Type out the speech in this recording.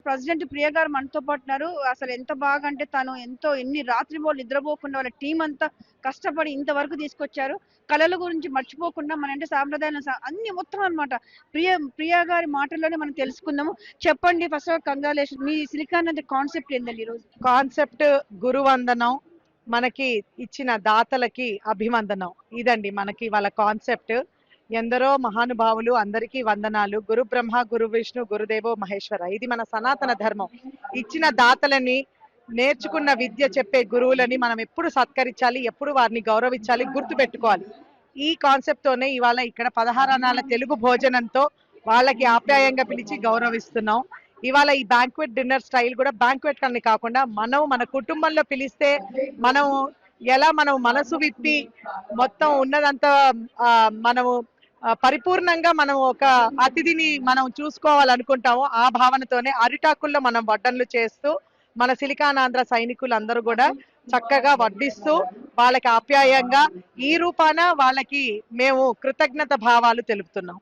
President ప్రియ గారు మనతో పాటు ఉన్నారు. అసలు ఎంత బాగా అంటే తను ఎన్ని రాత్రింబవళ్ళు నిద్రపోకుండా వాళ్ళ టీం అంతా కష్టపడి ఇంతవరకు తీసుకొచ్చారు. కళల గురించి మర్చిపోకుండా మన అంటే సాంప్రదాయాలు అన్ని మొత్తం అన్నమాట. ప్రియ గారి మాటల్లోనే మనం తెలుసుకుందాము. చెప్పండి, first of all congratulation. Me silicon అంటే కాన్సెప్ట్ ఏందండి ఈరోజు? కాన్సెప్ట్ గురువందనం, మనకి ఇచ్చిన దాతలకి అభివందనం. ఇదండి మనకి వాళ్ళ కాన్సెప్ట్. ఎందరో మహానుభావులు, అందరికీ వందనాలు. గురు బ్రహ్మ, గురు విష్ణు, గురుదేవో మహేశ్వర. ఇది మన సనాతన ధర్మం. ఇచ్చిన దాతలని, నేర్చుకున్న విద్య చెప్పే గురువులని మనం ఎప్పుడు సత్కరించాలి, ఎప్పుడు వారిని గౌరవించాలి, గుర్తు పెట్టుకోవాలి. ఈ కాన్సెప్ట్ తోనే ఇవాళ ఇక్కడ 16 అన్నాల తెలుగు భోజనంతో వాళ్ళకి ఆప్యాయంగా పిలిచి గౌరవిస్తున్నాం. ఇవాళ ఈ బ్యాంక్వెట్ డిన్నర్ స్టైల్ కూడా బ్యాంక్వెట్ అని కాకుండా మనం మన కుటుంబంలో పిలిస్తే మనం మనసు విప్పి మొత్తం ఉన్నదంతా మనము పరిపూర్ణంగా మనం ఒక అతిథిని మనం చూసుకోవాలనుకుంటాము. ఆ భావనతోనే అరిటాకుల్లో మనం వడ్డనలు చేస్తూ మన సిలికానాంధ్ర సైనికులందరూ కూడా చక్కగా వడ్డిస్తూ వాళ్ళకి ఆప్యాయంగా ఈ రూపాన వాళ్ళకి మేము కృతజ్ఞత భావాలు తెలుపుతున్నాం.